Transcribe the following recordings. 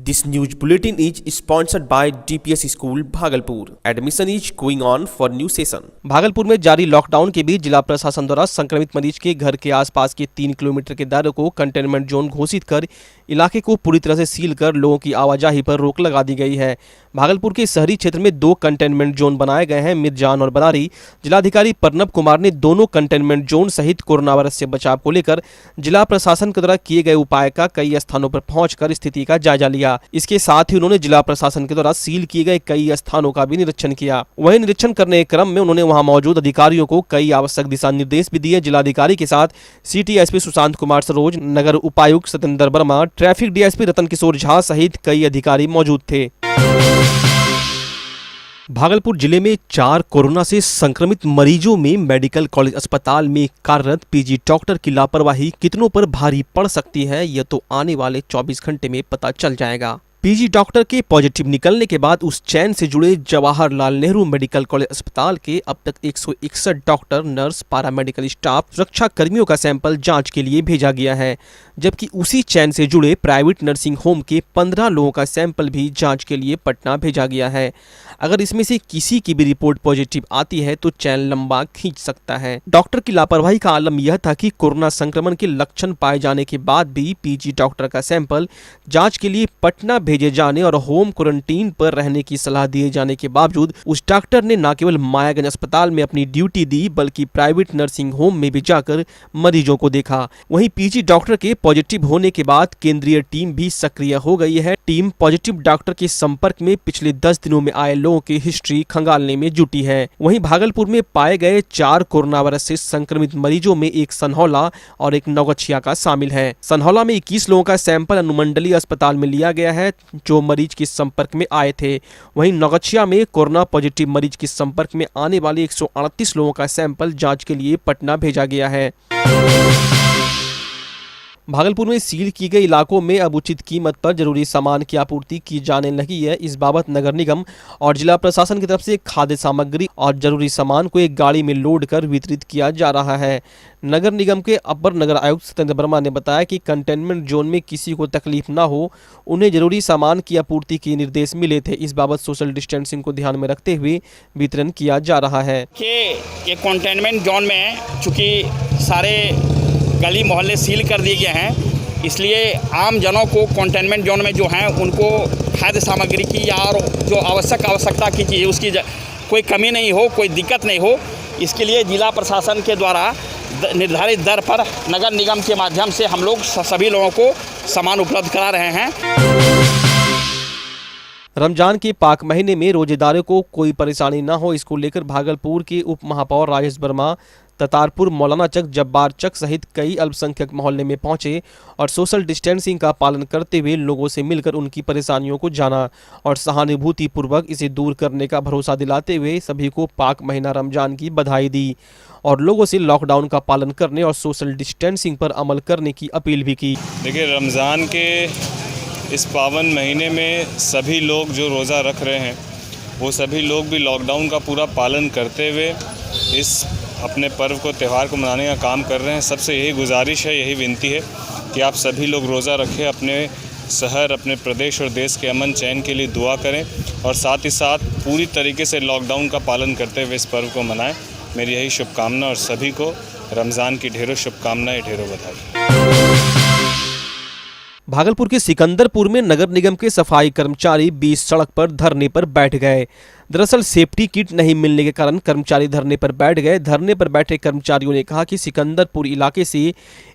This news bulletin is sponsored by DPS School Bhagalpur. Admission is going on for new session। Bhagalpur में जारी lockdown के बीच जिला प्रशासन द्वारा संक्रमित मरीज के घर के आसपास के 3 किलोमीटर के दायरे को कंटेनमेंट जोन घोषित कर इलाके को पूरी तरह से सील कर लोगों की आवाजाही पर रोक लगा दी गई है। भागलपुर के शहरी क्षेत्र में 2 कंटेनमेंट जोन बनाए गए हैं, मिर्जान और बनारी। जिलाधिकारी प्रणब कुमार ने दोनों कंटेनमेंट जोन सहित कोरोना वायरस से बचाव को लेकर जिला प्रशासन के द्वारा किए गए उपाय का कई स्थानों पर पहुंचकर स्थिति का जायजा लिया। इसके साथ ही उन्होंने जिला प्रशासन के द्वारा सील किए गए कई स्थानों का भी निरीक्षण किया। वहीं निरीक्षण करने के क्रम में उन्होंने वहां मौजूद अधिकारियों को कई आवश्यक दिशा निर्देश भी दिए। जिलाधिकारी के साथ सिटी एसपी सुशांत कुमार सरोज, नगर उपायुक्त सत्येंद्र वर्मा, ट्रैफिक डीएसपी रतन किशोर झा सहित कई अधिकारी मौजूद थे। भागलपुर जिले में 4 कोरोना से संक्रमित मरीजों में मेडिकल कॉलेज अस्पताल में कार्यरत पीजी डॉक्टर की लापरवाही कितनों पर भारी पड़ सकती है, यह तो आने वाले 24 घंटे में पता चल जाएगा। पीजी डॉक्टर के पॉजिटिव निकलने के बाद उस चैन से जुड़े जवाहरलाल नेहरू मेडिकल कॉलेज अस्पताल के अब तक 161 डॉक्टर, नर्स, पैरामेडिकल स्टाफ, सुरक्षा कर्मियों का सैंपल जांच के लिए भेजा गया है, जबकि उसी चैन से जुड़े प्राइवेट नर्सिंग होम के 15 लोगों का सैंपल भी जांच के लिए पटना भेजा गया है। अगर इसमें से किसी की भी रिपोर्ट पॉजिटिव आती है तो चैन लंबा खींच सकता है। डॉक्टर की लापरवाही का आलम यह था कि कोरोना संक्रमण के लक्षण पाए जाने के बाद भी पीजी डॉक्टर का सैंपल जांच के लिए पटना भेजे जाने और होम क्वारंटीन पर रहने की सलाह दिए जाने के बावजूद उस डॉक्टर ने न केवल मायागंज अस्पताल में अपनी ड्यूटी दी बल्कि प्राइवेट नर्सिंग होम में भी जाकर मरीजों को देखा। वहीं पीजी डॉक्टर के पॉजिटिव होने के बाद केंद्रीय टीम भी सक्रिय हो गई है। टीम पॉजिटिव डॉक्टर के संपर्क में पिछले 10 दिनों में आए लोगों की हिस्ट्री खंगालने में जुटी है। वहीं भागलपुर में पाए गए 4 कोरोना वायरस से संक्रमित मरीजों में एक सनहौला और एक नौगछिया का शामिल है। सनहौला में 21 लोगों का सैंपल अनुमंडलीय अस्पताल में लिया गया है जो मरीज के संपर्क में आए थे। वहीं नौगछिया में कोरोना पॉजिटिव मरीज के संपर्क में आने वाले 138 लोगों का सैंपल जांच के लिए पटना भेजा गया है। भागलपुर में सील की गई इलाकों में अब उचित कीमत पर जरूरी सामान की आपूर्ति की जाने लगी है। इस बाबत नगर निगम और जिला प्रशासन की तरफ से खाद्य सामग्री और जरूरी सामान को एक गाड़ी में लोड कर वितरित किया जा रहा है। नगर निगम के अपर नगर आयुक्त सत्येंद्र वर्मा ने बताया कि कंटेनमेंट जोन में किसी को तकलीफ न हो, उन्हें जरूरी सामान की आपूर्ति के निर्देश मिले थे। इस बाबत सोशल डिस्टेंसिंग को ध्यान में रखते हुए वितरण किया जा रहा है। ये कंटेनमेंट जोन में चूँकि सारे गली मोहल्ले सील कर दिए गए हैं, इसलिए आम जनों को कंटेनमेंट जोन में जो हैं उनको खाद्य सामग्री की या और जो आवश्यकता की चीज़ उसकी कोई कमी नहीं हो, कोई दिक्कत नहीं हो, इसके लिए जिला प्रशासन के द्वारा निर्धारित दर पर नगर निगम के माध्यम से हम लोग सभी लोगों को सामान उपलब्ध करा रहे हैं। रमजान के पाक महीने में रोजेदारों को कोई परेशानी न हो, इसको लेकर भागलपुर के उप महापौर राजेश वर्मा ततारपुर, मौलाना चक, जब्बार चक सहित कई अल्पसंख्यक मोहल्ले में पहुंचे और सोशल डिस्टेंसिंग का पालन करते हुए लोगों से मिलकर उनकी परेशानियों को जाना और सहानुभूति पूर्वक इसे दूर करने का भरोसा दिलाते हुए सभी को पाक महीना रमजान की बधाई दी और लोगों से लॉकडाउन का पालन करने और सोशल डिस्टेंसिंग पर अमल करने की अपील भी की। देखिए, रमज़ान के इस पावन महीने में सभी लोग जो रोज़ा रख रहे हैं वो सभी लोग भी लॉकडाउन का पूरा पालन करते हुए इस अपने पर्व को, त्यौहार को मनाने का काम कर रहे हैं। सबसे यही गुजारिश है, यही विनती है कि आप सभी लोग रोज़ा रखें, अपने शहर, अपने प्रदेश और देश के अमन चैन के लिए दुआ करें और साथ ही साथ पूरी तरीके से लॉकडाउन का पालन करते हुए इस पर्व को मनाएं। मेरी यही शुभकामना और सभी को रमज़ान की ढेरों शुभकामनाएं, ढेरों बधाई। भागलपुर के सिकंदरपुर में नगर निगम के सफाई कर्मचारी बीच सड़क पर धरने पर बैठ गए। दरअसल सेफ्टी किट नहीं मिलने के कारण कर्मचारी धरने पर बैठ गए। धरने पर बैठे कर्मचारियों ने कहा कि सिकंदरपुर इलाके से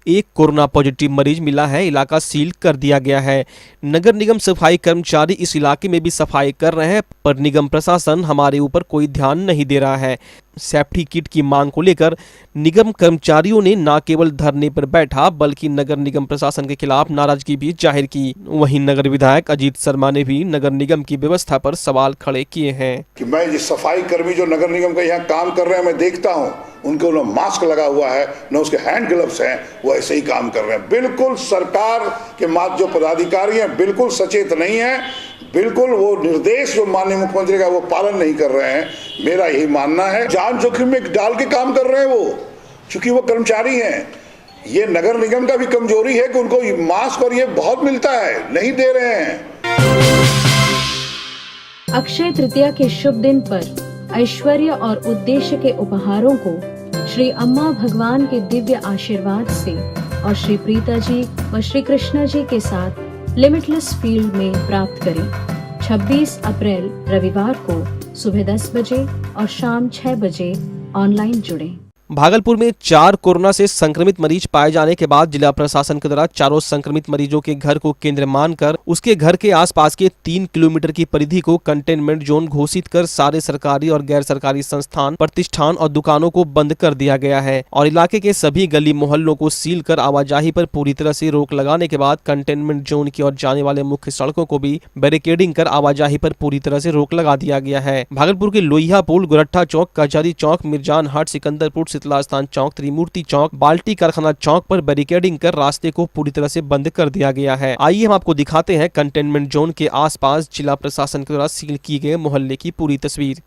एक कोरोना पॉजिटिव मरीज मिला है, इलाका सील कर दिया गया है। नगर निगम सफाई कर्मचारी इस इलाके में भी सफाई कर रहे हैं पर निगम प्रशासन हमारे ऊपर कोई ध्यान नहीं दे रहा है। सेफ्टी किट की मांग को लेकर निगम कर्मचारियों ने न केवल धरने पर बैठा बल्कि नगर निगम प्रशासन के खिलाफ नाराजगी भी जाहिर की। वहीं नगर विधायक अजीत शर्मा ने भी नगर निगम की व्यवस्था पर सवाल खड़े किए हैं कि मैं जिस सफाई कर्मी जो नगर निगम का यहाँ काम कर रहे हैं मैं देखता हूँ उनको न मास्क लगा हुआ है न उसके हैंड ग्लव्स हैं, वो ऐसे ही काम कर रहे हैं। बिल्कुल सरकार के जो पदाधिकारी हैं बिल्कुल सचेत नहीं है, बिल्कुल वो निर्देश जो माननीय मुख्यमंत्री का वो पालन नहीं कर रहे हैं। मेरा यही मानना है, जान जोखिम में डाल के काम कर रहे हैं वो, चूंकि वो कर्मचारी हैं। ये नगर निगम का भी कमजोरी है कि उनको मास्क और ये बहुत मिलता है, नहीं दे रहे हैं। अक्षय तृतीया के शुभ दिन पर ऐश्वर्य और उद्देश्य के उपहारों को श्री अम्मा भगवान के दिव्य आशीर्वाद से और श्री प्रीता जी व श्री कृष्णा जी के साथ लिमिटलेस फील्ड में प्राप्त करें। 26 अप्रैल रविवार को सुबह 10 बजे और शाम 6 बजे ऑनलाइन जुड़ें। भागलपुर में 4 कोरोना से संक्रमित मरीज पाए जाने के बाद जिला प्रशासन के द्वारा चारों संक्रमित मरीजों के घर को केंद्र मानकर उसके घर के आसपास के 3 किलोमीटर की परिधि को कंटेनमेंट जोन घोषित कर सारे सरकारी और गैर सरकारी संस्थान, प्रतिष्ठान और दुकानों को बंद कर दिया गया है और इलाके के सभी गली मोहल्लों को सील कर आवाजाही पर पूरी तरह से रोक लगाने के बाद कंटेनमेंट जोन की ओर जाने वाले मुख्य सड़कों को भी बैरिकेडिंग कर आवाजाही पर पूरी तरह से रोक लगा दिया गया है। भागलपुर के लोहिया पुल, गोरट्ठा चौक, कचहरी चौक, मिर्जान हाट, सिकंदरपुर, शीतला स्थान चौक, त्रिमूर्ति चौक, बाल्टी कारखाना चौक पर बैरिकेडिंग कर रास्ते को पूरी तरह से बंद कर दिया गया है। आइए हम आपको दिखाते हैं कंटेनमेंट जोन के आसपास जिला प्रशासन के द्वारा सील किए गए मोहल्ले की पूरी तस्वीर।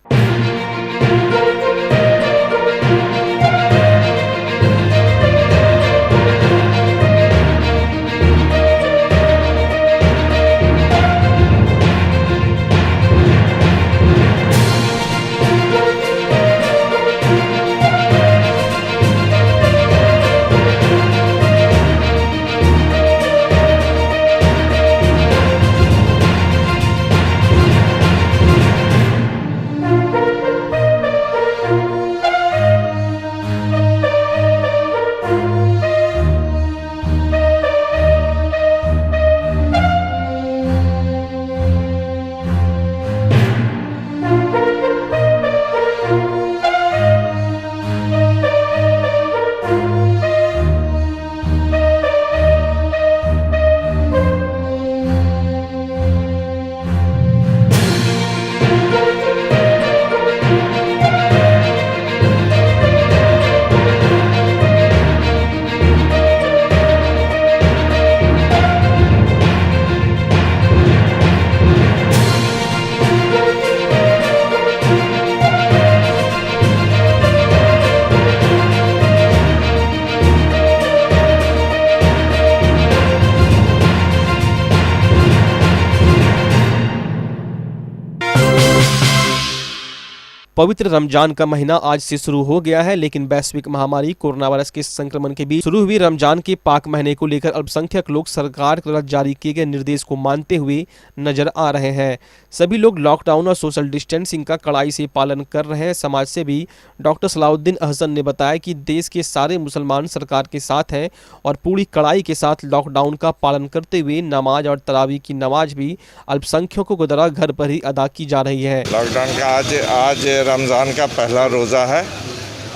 पवित्र रमजान का महीना आज से शुरू हो गया है, लेकिन वैश्विक महामारी कोरोना वायरस के संक्रमण के बीच शुरू हुई रमजान के पाक महीने को लेकर अल्पसंख्यक लोग सरकार के द्वारा जारी किए गए निर्देश को मानते हुए नजर आ रहे हैं। सभी लोग लॉकडाउन और सोशल डिस्टेंसिंग का कड़ाई से पालन कर रहे हैं। समाज सेवी डॉक्टर सलाउद्दीन अहसन ने बताया कि देश के सारे मुसलमान सरकार के साथ हैं और पूरी कड़ाई के साथ लॉकडाउन का पालन करते हुए नमाज और तरावी की नमाज भी अल्पसंख्यकों के द्वारा घर पर ही अदा की जा रही है। लॉकडाउन का आज रमज़ान का पहला रोज़ा है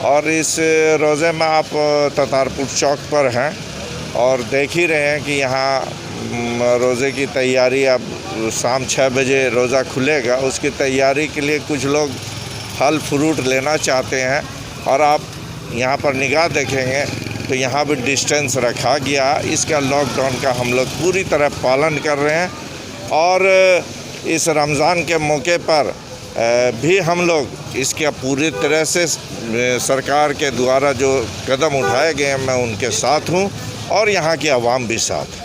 और इस रोज़े में आप ततारपुर चौक पर हैं और देख ही रहे हैं कि यहाँ रोज़े की तैयारी अब शाम 6 बजे रोज़ा खुलेगा, उसकी तैयारी के लिए कुछ लोग फल फ्रूट लेना चाहते हैं और आप यहाँ पर निगाह देखेंगे तो यहाँ भी डिस्टेंस रखा गया। इसका लॉकडाउन का हम लोग पूरी तरह पालन कर रहे हैं और इस रमज़ान के मौके पर भी हम लोग इसके पूरी तरह से सरकार के द्वारा जो कदम उठाए गए हैं मैं उनके साथ हूं और यहां की आवाम भी साथ है।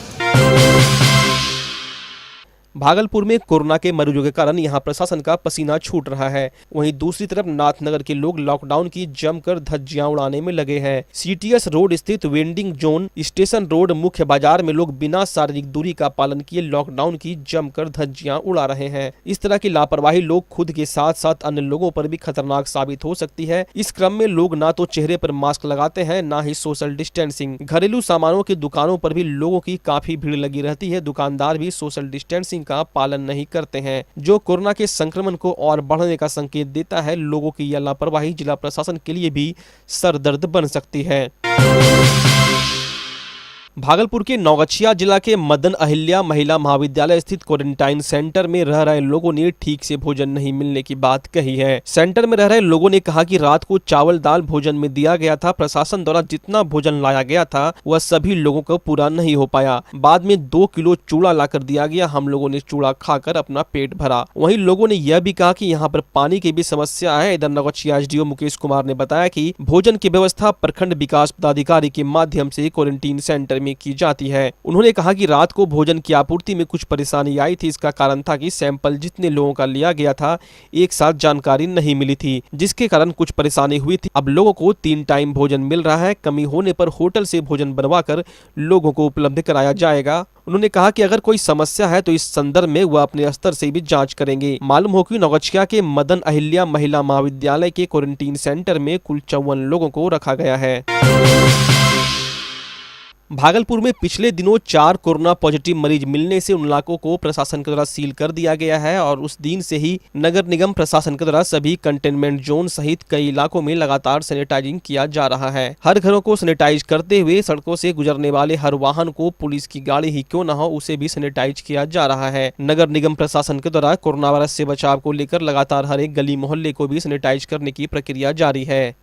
भागलपुर में कोरोना के मरीजों के कारण यहां प्रशासन का पसीना छूट रहा है। वहीं दूसरी तरफ नाथनगर के लोग लॉकडाउन की जमकर धज्जियां उड़ाने में लगे हैं। सीटीएस रोड स्थित वेंडिंग जोन, स्टेशन रोड, मुख्य बाजार में लोग बिना शारीरिक दूरी का पालन किए लॉकडाउन की जमकर धज्जियां उड़ा रहे हैं। इस तरह की लापरवाही लोग खुद के साथ साथ अन्य लोगों पर भी खतरनाक साबित हो सकती है। इस क्रम में लोग ना तो चेहरे पर मास्क लगाते हैं, ना ही सोशल डिस्टेंसिंग। घरेलू सामानों की दुकानों पर भी लोगों की काफी भीड़ लगी रहती है। दुकानदार भी सोशल डिस्टेंसिंग का पालन नहीं करते हैं, जो कोरोना के संक्रमण को और बढ़ने का संकेत देता है। लोगों की यह लापरवाही जिला प्रशासन के लिए भी सरदर्द बन सकती है। भागलपुर के नौगछिया जिला के मदन अहिल्या महिला महाविद्यालय स्थित क्वारंटाइन सेंटर में रह रहे लोगों ने ठीक से भोजन नहीं मिलने की बात कही है। सेंटर में रह रहे लोगों ने कहा कि रात को चावल दाल भोजन में दिया गया था। प्रशासन द्वारा जितना भोजन लाया गया था वह सभी लोगों को पूरा नहीं हो पाया। बाद में 2 किलो चूड़ा लाकर दिया गया। हम लोगों ने चूड़ा खाकर अपना पेट भरा। वहीं लोगों ने यह भी कहा कि यहाँ पर पानी की भी समस्या है। इधर नौगछिया एसडीओ मुकेश कुमार ने बताया कि भोजन की व्यवस्था प्रखंड विकास पदाधिकारी के माध्यम से क्वारंटीन सेंटर में की जाती है। उन्होंने कहा कि रात को भोजन की आपूर्ति में कुछ परेशानी आई थी। इसका कारण था कि सैंपल जितने लोगों का लिया गया था एक साथ जानकारी नहीं मिली थी, जिसके कारण कुछ परेशानी हुई थी। अब लोगों को 3 टाइम भोजन मिल रहा है। कमी होने पर होटल से भोजन बनवाकर लोगों को उपलब्ध कराया जाएगा। उन्होंने कहा कि अगर कोई समस्या है तो इस संदर्भ में वह अपने स्तर से भी जांच करेंगे। मालूम हो कि नौगछिया के मदन अहिल्या महिला महाविद्यालय के क्वारंटीन सेंटर में कुल 54 लोगों को रखा गया है। भागलपुर में पिछले दिनों 4 कोरोना पॉजिटिव मरीज मिलने से उन इलाकों को प्रशासन के द्वारा सील कर दिया गया है और उस दिन से ही नगर निगम प्रशासन के द्वारा सभी कंटेनमेंट जोन सहित कई इलाकों में लगातार सैनिटाइजिंग किया जा रहा है। हर घरों को सैनिटाइज करते हुए सड़कों से गुजरने वाले हर वाहन को, पुलिस की गाड़ी ही क्यों न हो, उसे भी सैनिटाइज किया जा रहा है। नगर निगम प्रशासन के द्वारा कोरोना वायरस से बचाव को लेकर लगातार हर एक गली मोहल्ले को भी सैनिटाइज करने की प्रक्रिया जारी है।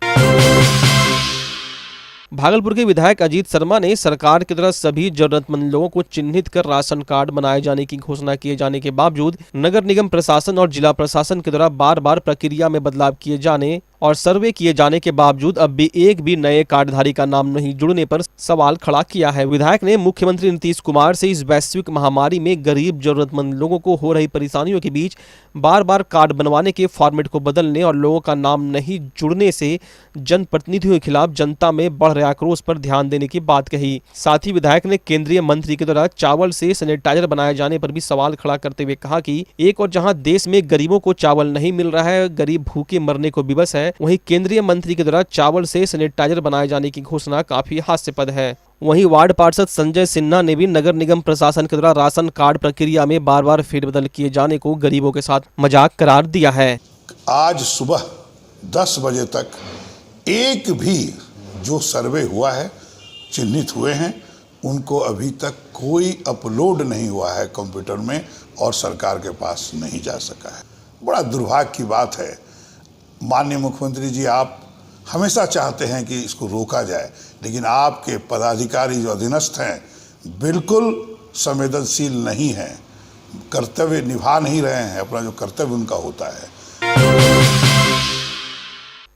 भागलपुर के विधायक अजीत शर्मा ने सरकार के द्वारा सभी जरूरतमंद लोगों को चिन्हित कर राशन कार्ड बनाए जाने की घोषणा किए जाने के बावजूद नगर निगम प्रशासन और जिला प्रशासन के द्वारा बार बार प्रक्रिया में बदलाव किए जाने और सर्वे किए जाने के बावजूद अब भी एक भी नए कार्डधारी का नाम नहीं जुड़ने पर सवाल खड़ा किया है। विधायक ने मुख्यमंत्री नीतीश कुमार से इस वैश्विक महामारी में गरीब जरूरतमंद लोगों को हो रही परेशानियों के बीच बार बार कार्ड बनवाने के फॉर्मेट को बदलने और लोगों का नाम नहीं जुड़ने से जनप्रतिनिधियों के खिलाफ जनता में बढ़ रहे आक्रोश पर ध्यान देने की बात कही। साथ ही विधायक ने केंद्रीय मंत्री के द्वारा चावल से सैनिटाइजर बनाए जाने पर भी सवाल खड़ा करते हुए कहा कि एक और जहां देश में गरीबों को चावल नहीं मिल रहा है, गरीब भूखे मरने को विवश है, वहीं केंद्रीय मंत्री के द्वारा चावल से सैनिटाइजर बनाए जाने की घोषणा काफी हास्यास्पद है। वहीं वार्ड पार्षद संजय सिन्हा ने भी नगर निगम प्रशासन के द्वारा राशन कार्ड प्रक्रिया में बार बार फेरबदल किए जाने को गरीबों के साथ मजाक करार दिया है। आज सुबह 10 बजे तक एक भी जो सर्वे हुआ है, चिन्हित हुए हैं, उनको अभी तक कोई अपलोड नहीं हुआ है कंप्यूटर में और सरकार के पास नहीं जा सका है। बड़ा दुर्भाग्य की बात है। माननीय मुख्यमंत्री जी, आप हमेशा चाहते हैं कि इसको रोका जाए, लेकिन आपके पदाधिकारी जो अधीनस्थ हैं बिल्कुल संवेदनशील नहीं हैं, कर्तव्य निभा नहीं रहे हैं, अपना जो कर्तव्य उनका होता है।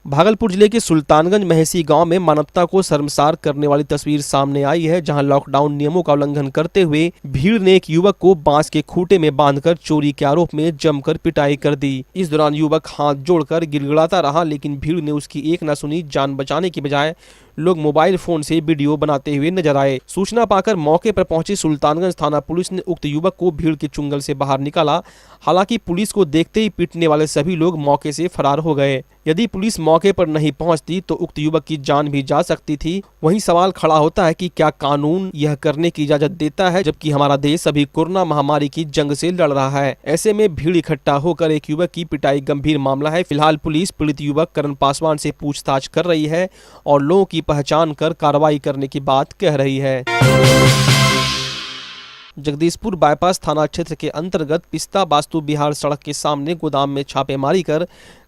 भागलपुर जिले के सुल्तानगंज महसी गांव में मानवता को शर्मसार करने वाली तस्वीर सामने आई है, जहां लॉकडाउन नियमों का उल्लंघन करते हुए भीड़ ने एक युवक को बांस के खूंटे में बांधकर चोरी के आरोप में जमकर पिटाई कर दी। इस दौरान युवक हाथ जोड़कर गिड़गिड़ाता रहा, लेकिन भीड़ ने उसकी एक न सुनी। जान बचाने की बजाय लोग मोबाइल फोन से वीडियो बनाते हुए नजर आए। सूचना पाकर मौके पर पहुंची सुल्तानगंज थाना पुलिस ने उक्त युवक को भीड़ के चुंगल से बाहर निकाला। हालांकि पुलिस को देखते ही पीटने वाले सभी लोग मौके से फरार हो गए। यदि पुलिस मौके पर नहीं पहुंचती तो उक्त युवक की जान भी जा सकती थी। वहीं सवाल खड़ा होता है कि क्या कानून यह करने की इजाजत देता है, जबकि हमारा देश अभी कोरोना महामारी की जंग से लड़ रहा है। ऐसे में भीड़ इकट्ठा होकर एक युवक की पिटाई गंभीर मामला है। फिलहाल पुलिस पीड़ित युवक करण पासवान से पूछताछ कर रही है और लोगों की पहचान कर कार्रवाई करने की बात कह रही है। जगदीशपुर बाईपास थाना क्षेत्र के अंतर्गत पिस्ता वास्तु विहार सड़क के सामने गोदाम में छापेमारी कर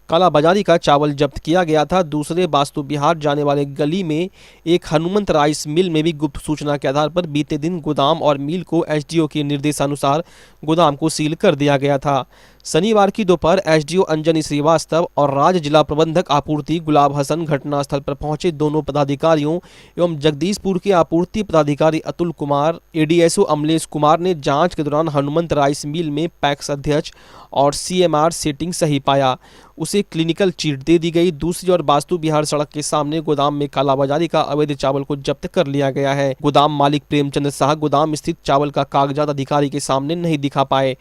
कालाबाजारी का चावल जब्त किया गया था। दूसरे वास्तु विहार जाने वाले गली में एक हनुमंत राइस मिल में भी गुप्त सूचना के आधार पर बीते दिन गोदाम और मिल को एसडीओ के निर्देशानुसार गोदाम को सील कर दिया गया था। शनिवार की दोपहर एसडीओ अंजनी श्रीवास्तव और राज्य जिला प्रबंधक आपूर्ति गुलाब हसन घटनास्थल पर पहुंचे। दोनों पदाधिकारियों एवं जगदीशपुर के आपूर्ति पदाधिकारी अतुल कुमार, एडीएसओ अमलेश कुमार ने जांच के दौरान हनुमंत राइस मिल में पैक्स अध्यक्ष और सीएमआर सेटिंग सही पाया। उसे क्लिनिकल चिट दे दी गई। दूसरी ओर वास्तु विहार सड़क के सामने गोदाम में कालाबाजारी का अवैध चावल को जब्त कर लिया गया है। गोदाम मालिक प्रेमचंद शाह गोदाम स्थित चावल का कागजात अधिकारी के सामने नहीं दिखा पाए।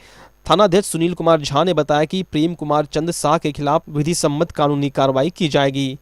थानाध्यक्ष सुनील कुमार झा ने बताया कि प्रेम कुमार चंद शाह के खिलाफ विधि सम्मत कानूनी कार्रवाई की जाएगी।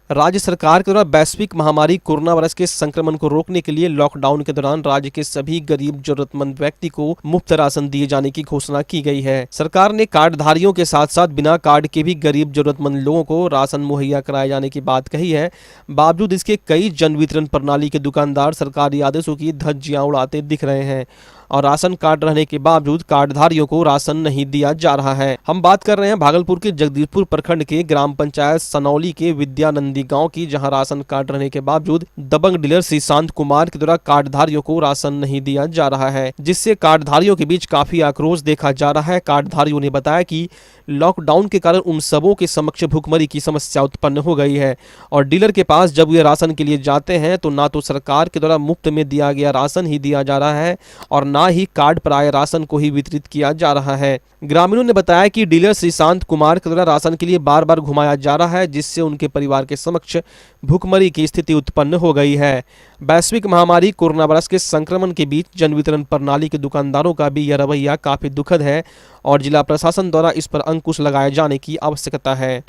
राज्य सरकार के द्वारा वैश्विक महामारी कोरोना वायरस के संक्रमण को रोकने के लिए लॉकडाउन के दौरान राज्य के सभी गरीब जरूरतमंद व्यक्ति को मुफ्त राशन दिए जाने की घोषणा की गई है। सरकार ने कार्डधारियों के साथ साथ बिना कार्ड के भी गरीब जरूरतमंद लोगों को राशन मुहैया कराए जाने की बात कही है। बावजूद इसके कई जन वितरण प्रणाली के दुकानदार सरकारी आदेशों की धज्जियां उड़ाते दिख रहे हैं और राशन कार्ड रहने के बावजूद कार्डधारियों को राशन नहीं दिया जा रहा है। हम बात कर रहे हैं भागलपुर के जगदीशपुर प्रखंड के ग्राम पंचायत सनौली के विद्यानंदी गांव की, जहां राशन कार्ड रहने के बावजूद दबंग डीलर श्रीशांत कुमार के द्वारा कार्डधारियों को राशन नहीं दिया जा रहा है, जिससे कार्डधारियों के बीच काफी आक्रोश देखा जा रहा है। कार्डधारियों ने बताया कि लॉकडाउन के कारण उन सबों के समक्ष भूखमरी की समस्या उत्पन्न हो गई है और डीलर के पास जब वे राशन के लिए जाते हैं तो ना तो सरकार के द्वारा मुफ्त में दिया गया राशन ही दिया जा रहा है और ना ही कार्ड पर आए राशन को ही वितरित किया जा रहा है। ग्रामीणों ने बताया कि डीलर श्रीशांत कुमार के द्वारा राशन के लिए बार बार घुमाया जा रहा है, जिससे उनके परिवार के समक्ष भूखमरी की स्थिति उत्पन्न हो गई है। वैश्विक महामारी कोरोना वायरस के संक्रमण के बीच जन वितरण प्रणाली के दुकानदारों का भी यह रवैया काफी दुखद है और जिला प्रशासन द्वारा इस पर अंकुश लगाए जाने की आवश्यकता है।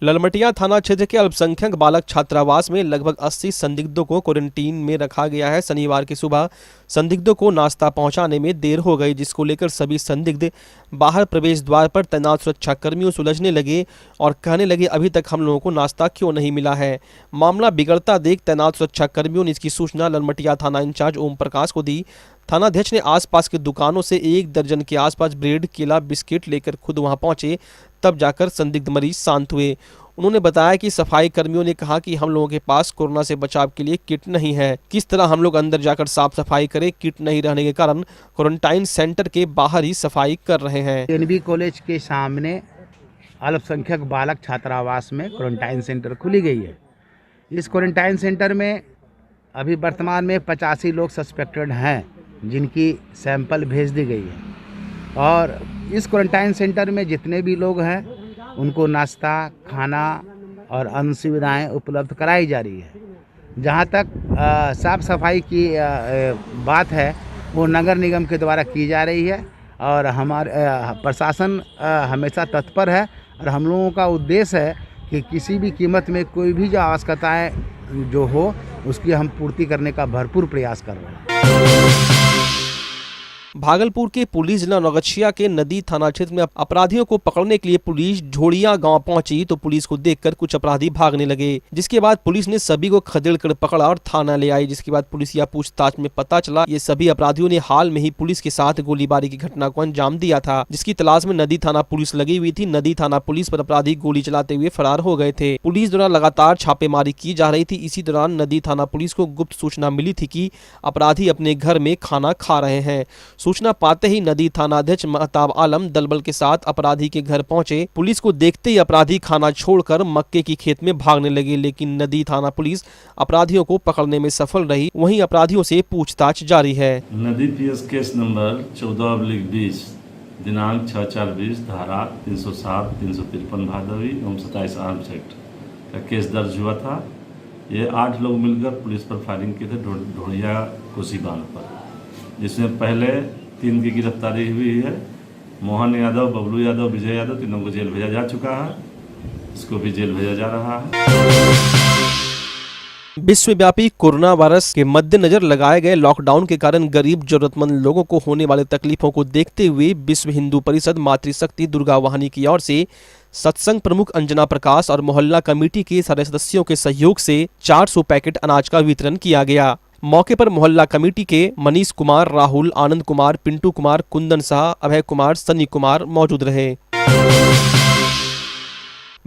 ललमटिया थाना क्षेत्र के अल्पसंख्यक बालक छात्रावास में लगभग 80 संदिग्धों को क्वारंटीन में रखा गया है। शनिवार की सुबह संदिग्धों को नाश्ता पहुंचाने में देर हो गई, जिसको लेकर सभी संदिग्ध बाहर प्रवेश द्वार पर तैनात सुरक्षा कर्मियों से उलझने लगे और कहने लगे अभी तक हम लोगों को नाश्ता क्यों नहीं मिला है। मामला बिगड़ता देख तैनात सुरक्षा कर्मियों ने इसकी सूचना ललमटिया थाना इंचार्ज ओम प्रकाश को दी। थानाध्यक्ष ने आसपास की दुकानों से 1 दर्जन के आसपास ब्रेड, केला, बिस्किट लेकर खुद वहां पहुंचे, तब जाकर संदिग्ध मरीज शांत हुए। उन्होंने बताया कि सफाई कर्मियों ने कहा कि हम लोगों के पास कोरोना से बचाव के लिए किट नहीं है, किस तरह हम लोग अंदर जाकर साफ सफाई करें। किट नहीं रहने के कारण क्वारंटाइन सेंटर के बाहर ही सफाई कर रहे हैं। एनबी कॉलेज के सामने अल्पसंख्यक बालक छात्रावास में क्वारंटाइन सेंटर खुली गई है। इस क्वारंटाइन सेंटर में अभी वर्तमान में 85 लोग सस्पेक्टेड हैं, जिनकी सैंपल भेज दी गई है और इस क्वारंटाइन सेंटर में जितने भी लोग हैं उनको नाश्ता, खाना और अन्य सुविधाएँ उपलब्ध कराई जा रही है। जहाँ तक साफ़ सफाई की बात है वो नगर निगम के द्वारा की जा रही है और हमारे प्रशासन हमेशा तत्पर है और हम लोगों का उद्देश्य है कि किसी भी कीमत में कोई भी जो आवश्यकताएँ जो हो उसकी हम पूर्ति करने का भरपूर प्रयास कर रहे हैं। भागलपुर के पुलिस जिला नौगछिया के नदी थाना क्षेत्र में अपराधियों को पकड़ने के लिए पुलिस झोड़िया गांव पहुंची तो पुलिस को देखकर कुछ अपराधी भागने लगे, जिसके बाद पुलिस ने सभी को खदेड़ कर पकड़ा और थाना ले आई। जिसके बाद पुलिस या पूछताछ में पता चला ये सभी अपराधियों ने हाल में ही पुलिस के साथ गोलीबारी की घटना को अंजाम दिया था, जिसकी तलाश में नदी थाना पुलिस लगी हुई थी। नदी थाना पुलिस पर अपराधी गोली चलाते हुए फरार हो गए थे। पुलिस द्वारा लगातार छापेमारी की जा रही थी। इसी दौरान नदी थाना पुलिस को गुप्त सूचना मिली थी कि अपराधी अपने घर में खाना खा रहे हैं। सूचना पाते ही नदी थानाध्यक्ष महताब आलम दलबल के साथ अपराधी के घर पहुंचे। पुलिस को देखते ही अपराधी खाना छोड़कर मक्के की खेत में भागने लगे, लेकिन नदी थाना पुलिस अपराधियों को पकड़ने में सफल रही। वहीं अपराधियों से पूछताछ जारी है। नदी पीएस केस नंबर 14/20 दिनांक 6/4/20 धारा 307, 353 भादवी एवं 27 आर्म्स एक्ट का केस दर्ज हुआ था। ये 8 लोग मिलकर पुलिस पर फायरिंग किए थे ढोड़िया कोसी बांध पर, जिसमें पहले 3 की गिरफ्तारी हुई है। मोहन यादव, बबलू यादव, विजय यादव, तीनों को जेल भेजा जा चुका है। इसको भी जेल भेजा जा रहा है। विश्वव्यापी कोरोना वायरस के मद्देनजर लगाए गए लॉकडाउन के कारण गरीब जरूरतमंद लोगों को होने वाली तकलीफों को देखते हुए विश्व हिंदू परिषद मातृशक्ति दुर्गा वाहिनी की ओर से सत्संग प्रमुख अंजना प्रकाश और मोहल्ला कमेटी के सारे सदस्यों के सहयोग से 400 पैकेट अनाज का वितरण किया गया। मौके पर मोहल्ला कमेटी के मनीष कुमार, राहुल, आनंद कुमार, पिंटू कुमार, कुंदन शाह, अभय कुमार, सनी कुमार मौजूद रहे।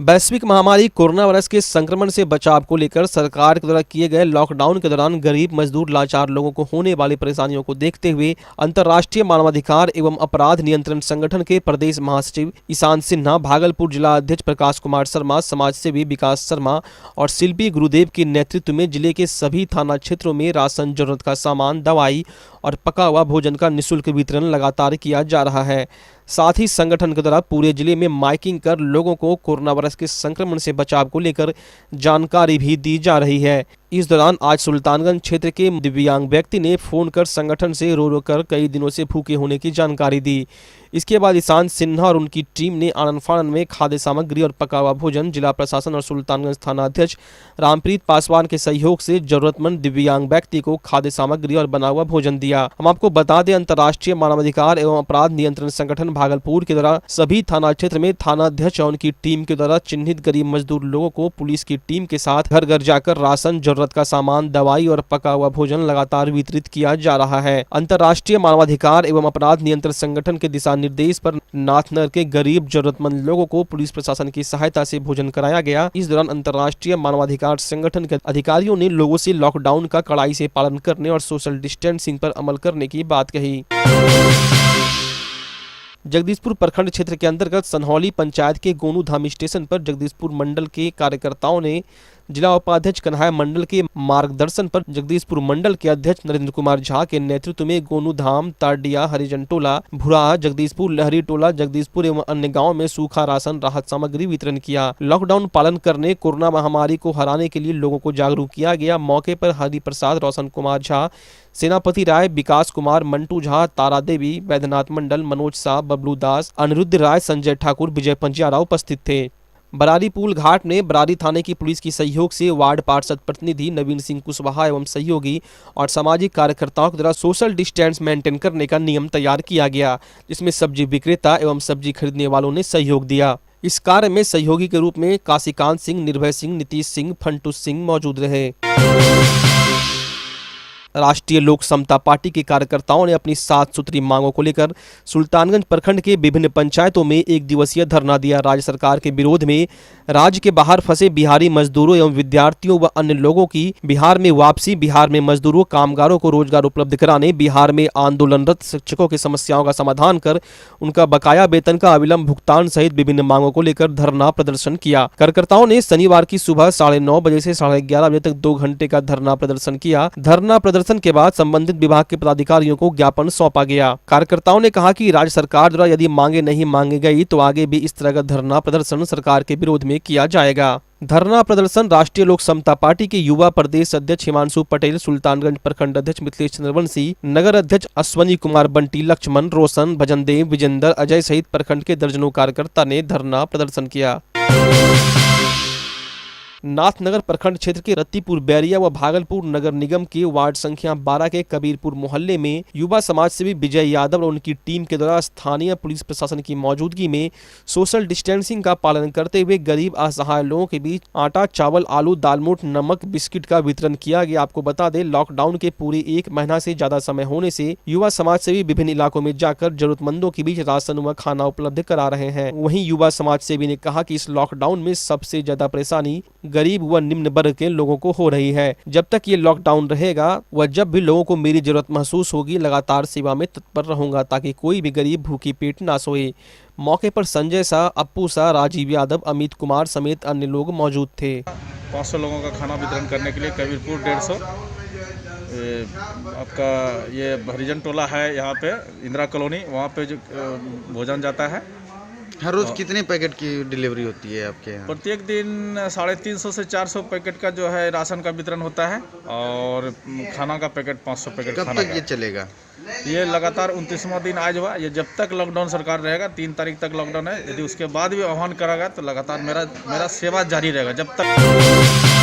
वैश्विक महामारी कोरोना वायरस के संक्रमण से बचाव को लेकर सरकार के द्वारा किए गए लॉकडाउन के दौरान गरीब, मजदूर, लाचार लोगों को होने वाली परेशानियों को देखते हुए अंतर्राष्ट्रीय मानवाधिकार एवं अपराध नियंत्रण संगठन के प्रदेश महासचिव ईशान सिन्हा, भागलपुर जिला अध्यक्ष प्रकाश कुमार शर्मा, समाज सेवी विकास शर्मा और शिल्पी गुरुदेव के नेतृत्व में जिले के सभी थाना क्षेत्रों में राशन, जरूरत का सामान, दवाई और पका हुआ भोजन का निःशुल्क वितरण लगातार किया जा रहा है। साथ ही संगठन के द्वारा पूरे जिले में माइकिंग कर लोगों को कोरोना वायरस के संक्रमण से बचाव को लेकर जानकारी भी दी जा रही है। इस दौरान आज सुल्तानगंज क्षेत्र के दिव्यांग व्यक्ति ने फोन कर संगठन से रो कर कई दिनों से भूखे होने की जानकारी दी। इसके बाद ईशान सिन्हा और उनकी टीम ने आनंद फानन में खाद्य सामग्री और पका हुआ भोजन जिला प्रशासन और सुल्तानगंज थाना अध्यक्ष रामप्रीत पासवान के सहयोग से जरूरतमंद दिव्यांग व्यक्ति को खाद्य सामग्री और बना हुआ भोजन दिया। हम आपको बता दें, अंतर्राष्ट्रीय मानवाधिकार एवं अपराध नियंत्रण संगठन भागलपुर के द्वारा सभी थाना क्षेत्र में थाना अध्यक्ष और उनकी टीम के द्वारा चिन्हित गरीब मजदूर लोगों को पुलिस की टीम के साथ घर घर जाकर राशन, जरूरत का सामान, दवाई और पका हुआ भोजन लगातार वितरित किया जा रहा है। अंतर्राष्ट्रीय मानवाधिकार एवं अपराध नियंत्रण संगठन के दिशा निर्देश पर नाथनगर के गरीब जरूरतमंद लोगों को पुलिस प्रशासन की सहायता से भोजन कराया गया। इस दौरान अंतर्राष्ट्रीय मानवाधिकार संगठन के अधिकारियों ने लोगों से लॉकडाउन का कड़ाई से पालन करने और सोशल डिस्टेंसिंग पर अमल करने की बात कही। जगदीशपुर प्रखंड क्षेत्र के अंतर्गत सनहौली पंचायत के गोनू धाम स्टेशन पर जगदीशपुर मंडल के कार्यकर्ताओं ने जिला उपाध्यक्ष कन्हैया मंडल के मार्गदर्शन पर जगदीशपुर मंडल के अध्यक्ष नरेंद्र कुमार झा के नेतृत्व में गोनू धाम, तारडिया, हरिजन टोला, भुरा, जगदीशपुर, लहरी टोला, जगदीशपुर एवं अन्य गाँव में सूखा राशन राहत सामग्री वितरण किया। लॉकडाउन पालन करने, कोरोना महामारी को हराने के लिए लोगों को जागरूक किया गया। मौके पर हरि प्रसाद, रोशन कुमार झा, सेनापति राय, विकास कुमार, मंटू झा, तारा देवी, वैद्यनाथ मंडल, मनोज शाह, बबलू दास, अनिरुद्ध राय, संजय ठाकुर, विजय पंजियारा उपस्थित थे। बरारी पुल घाट में बरारी थाने की पुलिस की सहयोग से वार्ड पार्षद प्रतिनिधि नवीन सिंह कुशवाहा एवं सहयोगी और सामाजिक कार्यकर्ताओं के द्वारा सोशल डिस्टेंस मेंटेन करने का नियम तैयार किया गया, जिसमें सब्जी विक्रेता एवं सब्जी खरीदने वालों ने सहयोग दिया। इस कार्य में सहयोगी के रूप में काशीकांत सिंह, निर्भय सिंह, नीतीश सिंह, फंटू सिंह मौजूद रहे। राष्ट्रीय लोक समता पार्टी के कार्यकर्ताओं ने अपनी 7 सूत्री मांगों को लेकर सुल्तानगंज प्रखंड के विभिन्न पंचायतों में 1 दिवसीय धरना दिया। राज्य सरकार के विरोध में राज्य के बाहर फंसे बिहारी मजदूरों एवं विद्यार्थियों व अन्य लोगों की बिहार में वापसी, बिहार में मजदूरों कामगारों को रोजगार उपलब्ध कराने, बिहार में आंदोलनरत शिक्षकों की समस्याओं का समाधान कर उनका बकाया वेतन का अविलंब भुगतान सहित विभिन्न मांगों को लेकर धरना प्रदर्शन किया। कार्यकर्ताओं ने शनिवार की सुबह 9:30 बजे से 11:30 बजे तक 2 घंटे का धरना प्रदर्शन किया। धरना प्रदर्शन के बाद संबंधित विभाग के पदाधिकारियों को ज्ञापन सौंपा गया। कार्यकर्ताओं ने कहा कि राज्य सरकार द्वारा यदि मांगे नहीं मांगी गई तो आगे भी इस तरह का धरना प्रदर्शन सरकार के विरोध में किया जाएगा। धरना प्रदर्शन राष्ट्रीय लोक समता पार्टी के युवा प्रदेश अध्यक्ष हिमांशु पटेल, सुल्तानगंज प्रखंड अध्यक्ष मिथिलेश चंद्रवंशी, नगर अध्यक्ष अश्वनी कुमार बंटी, लक्ष्मण, रोशन, भजनदेव, विजेंदर, अजय सहित प्रखंड के दर्जनों कार्यकर्ता ने धरना प्रदर्शन किया। नाथनगर प्रखंड क्षेत्र के रत्तीपुर, बैरिया व भागलपुर नगर निगम के वार्ड संख्या 12 के कबीरपुर मोहल्ले में युवा समाज सेवी विजय यादव और उनकी टीम के द्वारा स्थानीय पुलिस प्रशासन की मौजूदगी में सोशल डिस्टेंसिंग का पालन करते हुए गरीब असहाय लोगों के बीच आटा, चावल, आलू, दालमोट, नमक, बिस्किट का वितरण किया गया। आपको बता दें, लॉकडाउन के पूरे 1 महीना से ज्यादा समय होने से युवा समाज सेवी विभिन्न इलाकों में जाकर जरूरतमंदों के बीच राशन व खाना उपलब्ध करा रहे हैं। वहीं युवा समाज सेवी ने कहा कि इस लॉकडाउन में सबसे ज्यादा परेशानी गरीब व निम्न वर्ग के लोगों को हो रही है। जब तक ये लॉकडाउन रहेगा व जब भी लोगों को मेरी जरूरत महसूस होगी, लगातार सेवा में तत्पर रहूंगा ताकि कोई भी गरीब भूखी पेट ना सोए। मौके पर संजय शाह, अप्पू शाह, राजीव यादव, अमित कुमार समेत अन्य लोग मौजूद थे। 500 लोगों का खाना वितरण करने के लिए कबीरपुर 150 आपका ये हरिजन टोला है, यहाँ पे इंदिरा कॉलोनी, वहाँ पे जो भोजन जाता है। हर रोज कितने पैकेट की डिलीवरी होती है आपके यहाँ? प्रत्येक दिन 350 से 400 पैकेट का जो है राशन का वितरण होता है और खाना का पैकेट 500 पैकेट। कब तक ये चलेगा? ये लगातार 29वां दिन आज हुआ। ये जब तक लॉकडाउन सरकार रहेगा, 3 तारीख तक लॉकडाउन है। यदि उसके बाद भी आह्वान करा गया तो लगातार मेरा सेवा जारी रहेगा जब तक।